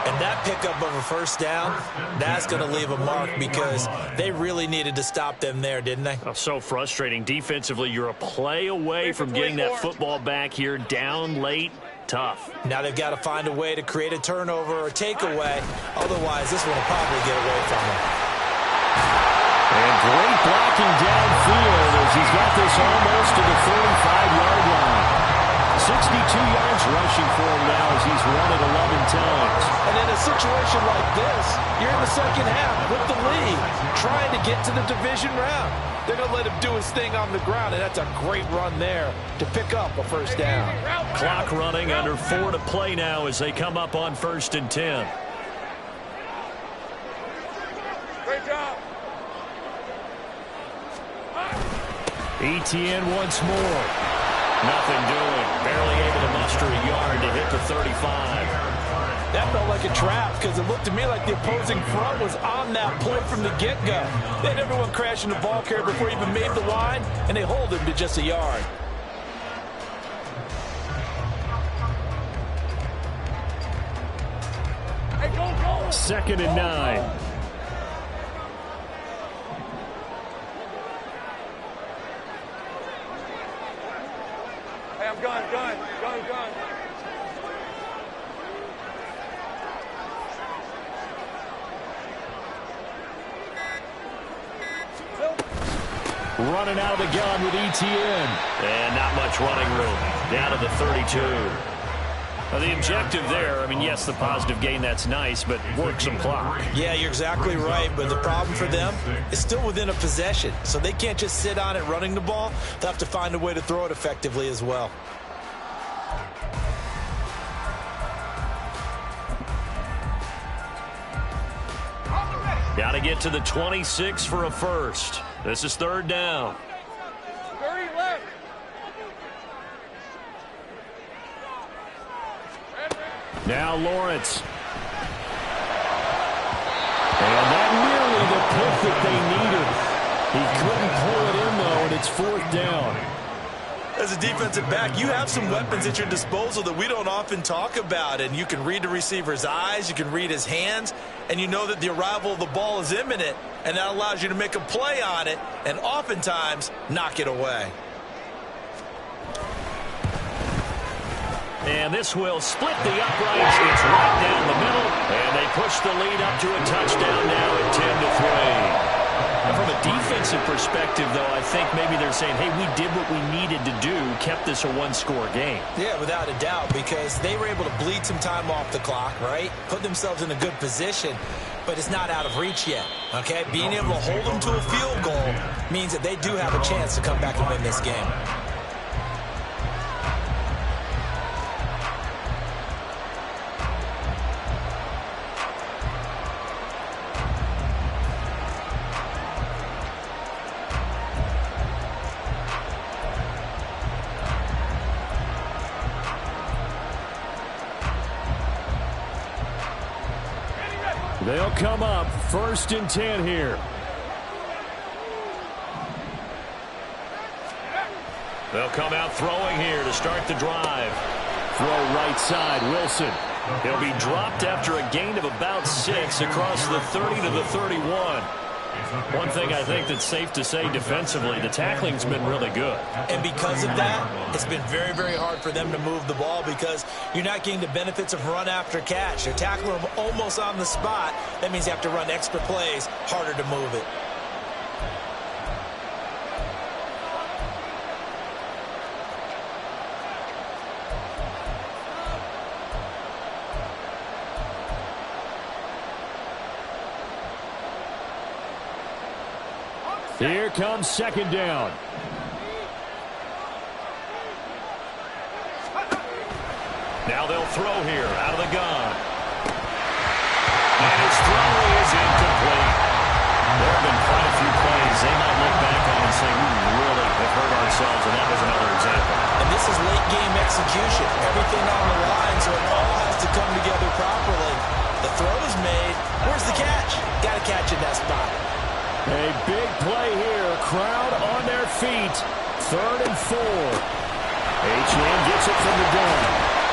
Speaker 7: And that pickup of a first down, that's going to leave a mark because they really needed to stop them there, didn't they?
Speaker 5: Oh, so frustrating. Defensively, you're a play away from getting that football back here down late. Tough.
Speaker 7: Now they've got to find a way to create a turnover or takeaway. Otherwise, this one will probably get away from them.
Speaker 5: And great blocking downfield as he's got this almost to the 45-yard line. 62 yards rushing for him now as he's run it 11 times.
Speaker 7: And in a situation like this, you're in the second half with the lead, trying to get to the division round. They're going to let him do his thing on the ground, and that's a great run there to pick up a first down.
Speaker 5: Clock running, under 4 to play now as they come up on 1st and 10.
Speaker 6: Great job.
Speaker 5: Etienne once more. Nothing doing. Barely able to muster a yard to hit the 35.
Speaker 7: That felt like a trap because it looked to me like the opposing front was on that play from the get-go. They had everyone crashing the ball carrier before he even made the line, and they hold him to just a yard.
Speaker 6: Hey, go.
Speaker 5: 2nd and 9.
Speaker 6: Hey, I'm gun.
Speaker 5: Running out of the gun with Etienne.
Speaker 8: And not much running room. Down to the 32.
Speaker 5: Well, the objective there, I mean, yes, the positive gain, that's nice, but work some clock.
Speaker 7: Yeah, you're exactly right, but the problem for them is still within a possession, so they can't just sit on it running the ball. They'll have to find a way to throw it effectively as well.
Speaker 8: Got to get to the 26 for a first. This is 3rd down.
Speaker 6: 30 left.
Speaker 5: Now Lawrence. And that nearly the pick that they needed. He couldn't pull it in, though, and it's 4th down.
Speaker 7: As a defensive back, you have some weapons at your disposal that we don't often talk about, and you can read the receiver's eyes, you can read his hands, and you know that the arrival of the ball is imminent, and that allows you to make a play on it and oftentimes knock it away.
Speaker 8: And this will split the uprights. It's right down the middle, and they push the lead up to a touchdown now at 10-3. From a defensive perspective, though, I think maybe they're saying, hey, we did what we needed to do, kept kept this a one-score game.
Speaker 7: Yeah, without a doubt, because they were able to bleed some time off the clock, right? Put themselves in a good position, but it's not out of reach yet, okay? Being able to hold them to a field goal means that they do have a chance to come back and win this game.
Speaker 5: They'll come up 1st and 10 here.
Speaker 8: They'll come out throwing here to start the drive.
Speaker 5: Throw right side, Wilson.
Speaker 8: He'll be dropped after a gain of about 6 across the 30 to the 31. One thing I think that's safe to say defensively, the tackling's been really good.
Speaker 7: And because of that, it's been very, very hard for them to move the ball because you're not getting the benefits of run after catch. They're tackling them almost on the spot. That means you have to run extra plays, harder to move it.
Speaker 5: Here comes 2nd down.
Speaker 8: Now they'll throw here out of the gun. And his throw is incomplete. There have been quite a few plays they might look back on and say, we really have hurt ourselves, and that was another example.
Speaker 7: And this is late game execution. Everything on the line, so it all has to come together properly. The throw is made. Where's the catch? Got to catch in that spot.
Speaker 5: A big play here. Crowd on their feet. 3rd and 4. H&M gets it from the gun.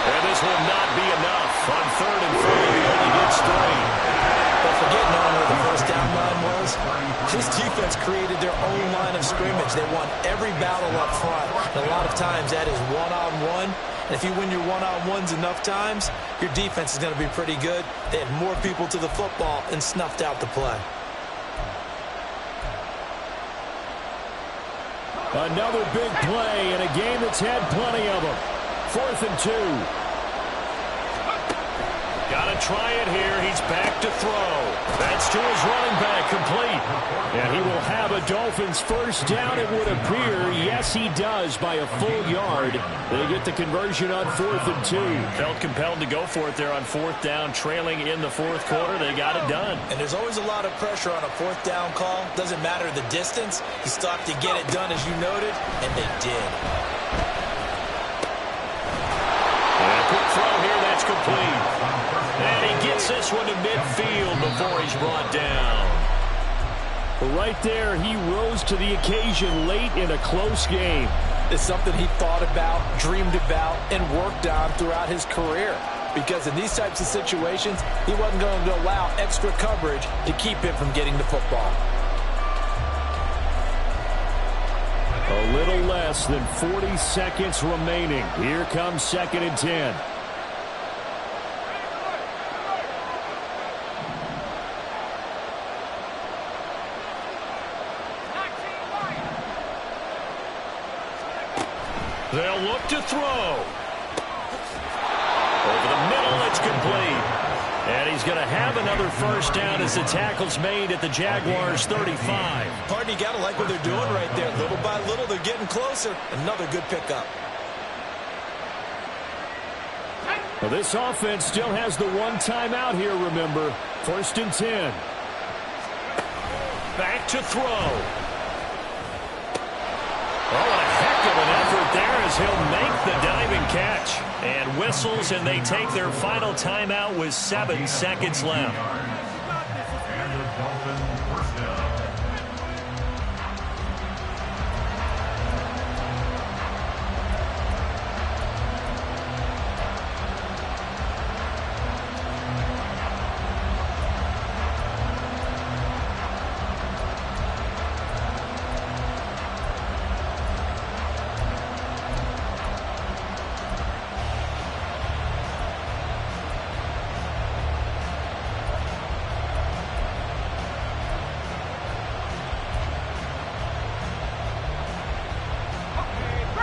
Speaker 8: And this will not be enough. On 3rd and 4, he only gets 3.
Speaker 7: But forget knowing where the first down line was. This defense created their own line of scrimmage. They won every battle up front. And a lot of times that is one-on-one. And if you win your one-on-ones enough times, your defense is going to be pretty good. They had more people to the football and snuffed out the play.
Speaker 5: Another big play in a game that's had plenty of them. 4th and 2.
Speaker 8: Got to try it here. He's back to throw.
Speaker 5: That's to his running back, complete. And he will have a Dolphins first down, it would appear. Yes, he does, by a full yard. They get the conversion on 4th and 2.
Speaker 8: Felt compelled to go for it there on 4th down, trailing in the 4th quarter. They got it done.
Speaker 7: And there's always a lot of pressure on a 4th down call. Doesn't matter the distance. You still have to get it done, as you noted, and they did.
Speaker 8: And a quick throw here, that's complete. And he gets this one to midfield before he's brought down.
Speaker 5: Right there, he rose to the occasion late in a close game.
Speaker 10: It's something he thought about, dreamed about, and worked on throughout his career. Because in these types of situations, he wasn't going to allow extra coverage to keep him from getting the football.
Speaker 5: A little less than 40 seconds remaining. Here comes 2nd and 10.
Speaker 8: They'll look to throw. Over the middle, it's complete. And he's going to have another first down as the tackle's made at the Jaguars' 35.
Speaker 7: Pardon, you got to like what they're doing right there. Little by little, they're getting closer. Another good pickup.
Speaker 5: Well, this offense still has the one timeout here, remember. 1st and 10.
Speaker 8: Back to throw. Oh, what a heck of an effort there as he'll make the diving catch. And whistles, and they take their final timeout with 7 seconds left.
Speaker 9: And the Dolphins first down.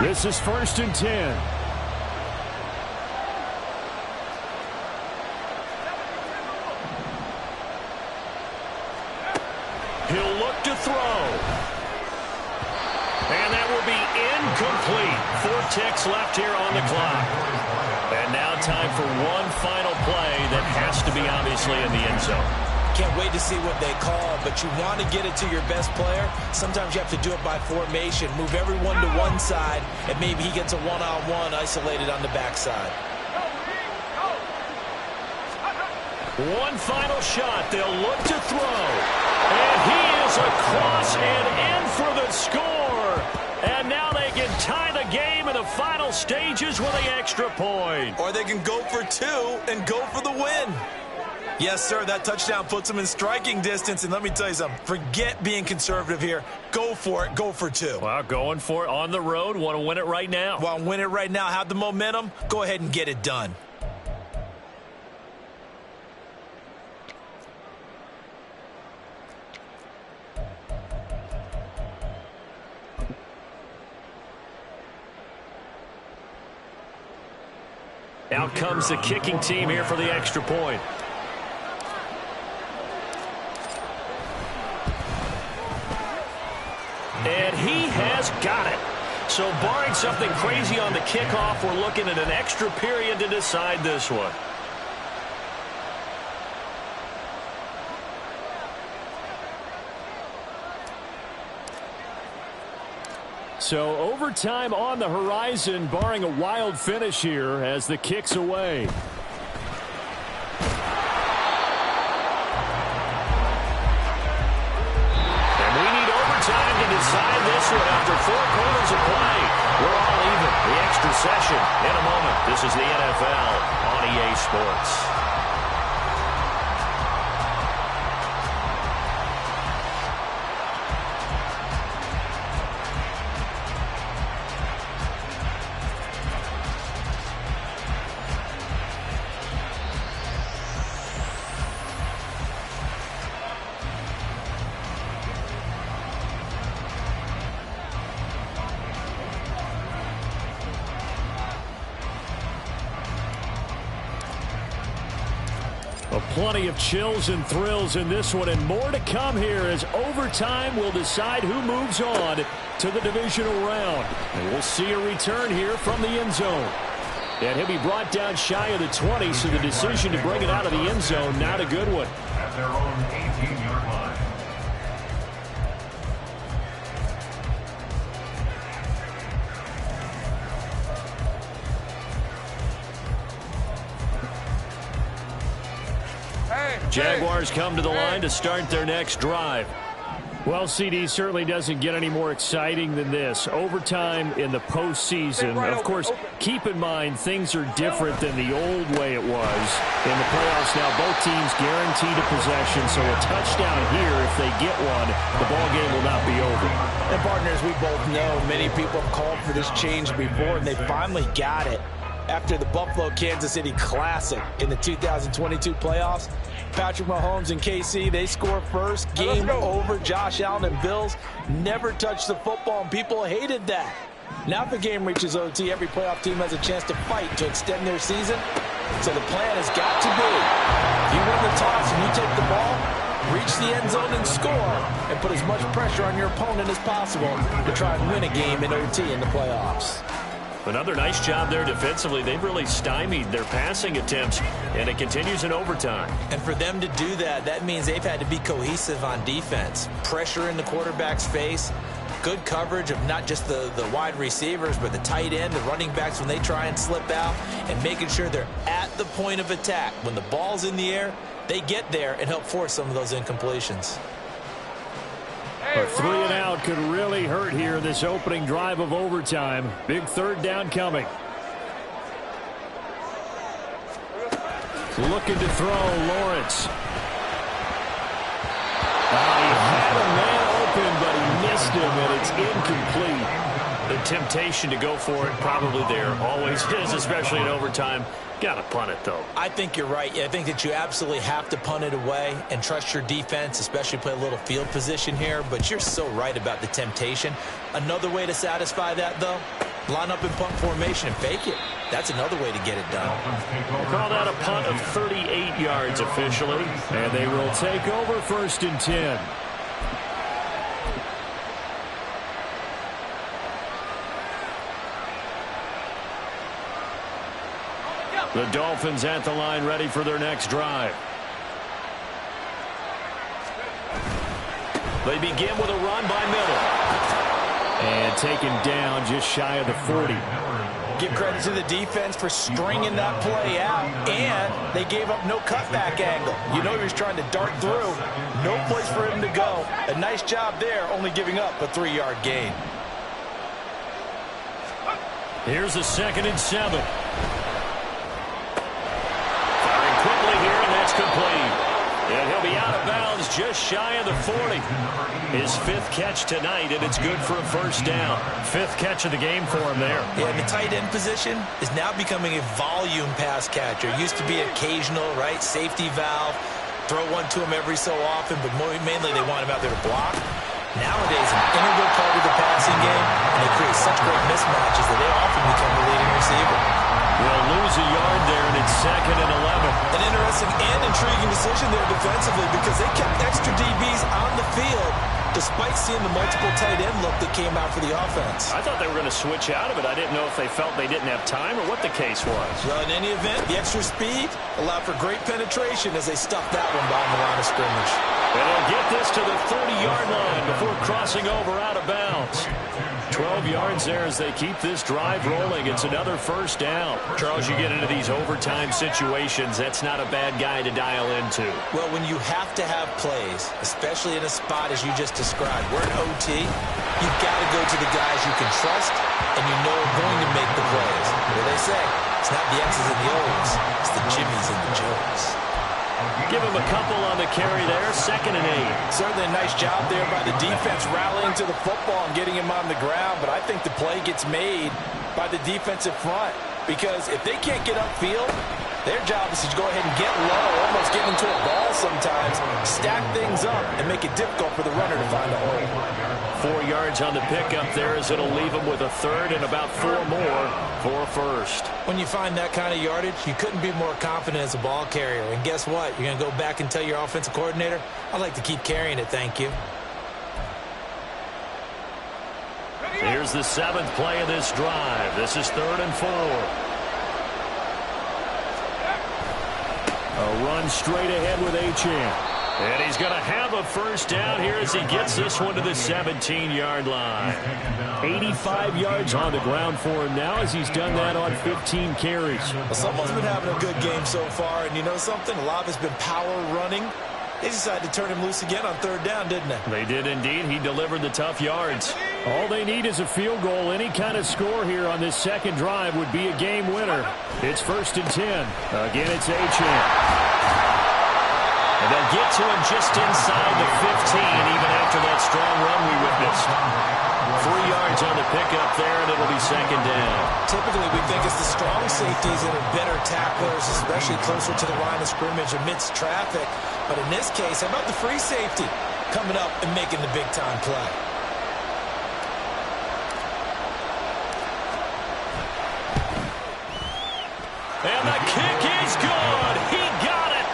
Speaker 5: This is 1st and 10.
Speaker 8: He'll look to throw. And that will be incomplete. 4 ticks left here on the clock. And now time for one final play that has to be obviously in the end zone.
Speaker 7: Can't wait to see what they call, but you want to get it to your best player. Sometimes you have to do it by formation. Move everyone to one side, and maybe he gets a one-on-one isolated on the backside.
Speaker 8: One final shot. They'll look to throw. And he is across and in for the score. And now they can tie the game in the final stages with the extra point.
Speaker 7: Or they can go for 2 and go for the win. Yes, sir, that touchdown puts them in striking distance. And let me tell you something. Forget being conservative here. Go for it. Go for 2.
Speaker 8: Well, going for it on the road. Want to win it right now.
Speaker 7: Want to win it right now. Have the momentum. Go ahead and get it done.
Speaker 8: Out comes the kicking team here for the extra point. And he has got it. So barring something crazy on the kickoff, we're looking at an extra period to decide this one.
Speaker 5: So overtime on the horizon, barring a wild finish here as the kick's away.
Speaker 8: And we need overtime to decide this one after 4 quarters of play. We're all even. The extra session in a moment. This is the NFL on EA Sports.
Speaker 5: Plenty of chills and thrills in this one, and more to come here as overtime will decide who moves on to the divisional round. And we'll see a return here from the end zone. And he'll be brought down shy of the 20, so the decision to bring it out of the end zone, not a good one.
Speaker 9: At their own 18-yard line.
Speaker 5: Jaguars come to the line to start their next drive. Well, CD certainly doesn't get any more exciting than this. Overtime in the postseason. Of course, keep in mind things are different than the old way it was. In the playoffs now, both teams guaranteed a possession, so a touchdown here, if they get one, the ball game will not be over.
Speaker 10: And partners, we both know many people have called for this change before, and they finally got it after the Buffalo-Kansas City Classic in the 2022 playoffs. Patrick Mahomes and KC, they score first. Game over. Josh Allen and Bills never touched the football, and people hated that. Now if the game reaches OT, every playoff team has a chance to fight to extend their season. So the plan has got to be, you win the toss and you take the ball, reach the end zone and score, and put as much pressure on your opponent as possible to try and win a game in OT in the playoffs.
Speaker 8: Another nice job there defensively. They've really stymied their passing attempts, and it continues in overtime.
Speaker 7: And for them to do that, that means they've had to be cohesive on defense. Pressure in the quarterback's face, good coverage of not just the wide receivers, but the tight end, the running backs when they try and slip out, and making sure they're at the point of attack. When the ball's in the air, they get there and help force some of those incompletions.
Speaker 5: A 3 and out could really hurt here this opening drive of overtime. Big third down coming. Looking to throw, Lawrence. He had a man open, but he missed him, and it's incomplete.
Speaker 8: The temptation to go for it probably there. Always is, especially in overtime. Got to punt it, though.
Speaker 7: I think you're right. I think that you absolutely have to punt it away and trust your defense, especially play a little field position here. But you're so right about the temptation. Another way to satisfy that, though,
Speaker 10: line up in punt formation and fake it. That's another way to get it done.
Speaker 5: We'll call that a punt of 38 yards officially, and they will take over 1st and 10. The Dolphins at the line ready for their next drive. They begin with a run by Miller. And taken down just shy of the 40.
Speaker 10: Give credit to the defense for stringing that play out, and they gave up no cutback angle. You know he was trying to dart through. No place for him to go. A nice job there, only giving up a 3-yard gain.
Speaker 5: Here's a 2nd and 7. Firing quickly here, and that's complete. And he'll be out of bounds just shy of the 40. His 5th catch tonight, and it's good for a 1st down. 5th catch of the game for him there.
Speaker 10: Yeah, and the tight end position is now becoming a volume pass catcher. Used to be occasional, right? Safety valve. Throw one to him every so often, but mainly they want him out there to block. Nowadays, an integral part of the passing game, and they create such great mismatches that they often become the leading receiver.
Speaker 5: Will lose a yard there, and it's 2nd and 11.
Speaker 10: An interesting and intriguing decision there defensively because they kept extra DBs on the field despite seeing the multiple tight end look that came out for the offense.
Speaker 5: I thought they were going to switch out of it. I didn't know if they felt they didn't have time or what the case was.
Speaker 10: Well, in any event, the extra speed allowed for great penetration as they stuffed that one behind the line of scrimmage.
Speaker 5: And they'll get this to the 30-yard line before crossing over out of bounds. 12 yards there as they keep this drive rolling. It's another 1st down. Charles, you get into these overtime situations, that's not a bad guy to dial into.
Speaker 10: Well, when you have to have plays, especially in a spot as you just described, we're in OT, you've got to go to the guys you can trust and you know are going to make the plays. What do they say? It's not the X's and the O's, it's the Jimmies and the Joes.
Speaker 5: Give him a couple on the carry there, 2nd and 8.
Speaker 10: Certainly a nice job there by the defense rallying to the football and getting him on the ground, but I think the play gets made by the defensive front because if they can't get upfield, their job is to go ahead and get low, almost get into a ball sometimes, stack things up, and make it difficult for the runner to find a hole.
Speaker 5: 4 yards on the pickup there as it'll leave him with a 3rd and about 4 more for a 1st.
Speaker 10: When you find that kind of yardage, you couldn't be more confident as a ball carrier. And guess what? You're going to go back and tell your offensive coordinator, I'd like to keep carrying it, thank you.
Speaker 5: Here's the 7th play of this drive. This is 3rd and 4. A run straight ahead with Achane. And he's going to have a 1st down here as he gets this one to the 17-yard line. 85 yards on the ground for him now as he's done that on 15 carries.
Speaker 10: Well, someone's been having a good game so far, and you know something? A lot of it's been power running. They decided to turn him loose again on 3rd down, didn't they?
Speaker 5: They did indeed. He delivered the tough yards. All they need is a field goal. Any kind of score here on this 2nd drive would be a game winner. It's 1st and 10. Again, it's Achane. And they'll get to him just inside the 15, even after that strong run we witnessed. 3 yards on the pickup there, and it'll be 2nd down.
Speaker 10: Typically, we think it's the strong safeties that are better tacklers, especially closer to the line of scrimmage amidst traffic. But in this case, how about the free safety coming up and making the big-time play?
Speaker 5: And the kick is good. He got it.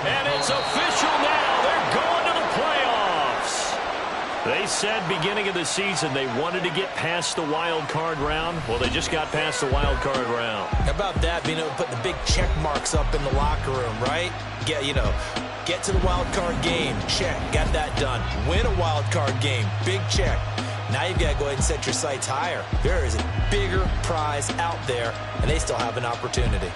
Speaker 5: And it's official now. They're going to the playoffs. They said beginning of the season they wanted to get past the wild card round. Well, they just got past the wild card round.
Speaker 10: How about that, being able to put the big check marks up in the locker room, right? Get to the wild card game. Check. Got that done. Win a wild card game. Big check. Now you've got to go ahead and set your sights higher. There is a bigger prize out there, and they still have an opportunity.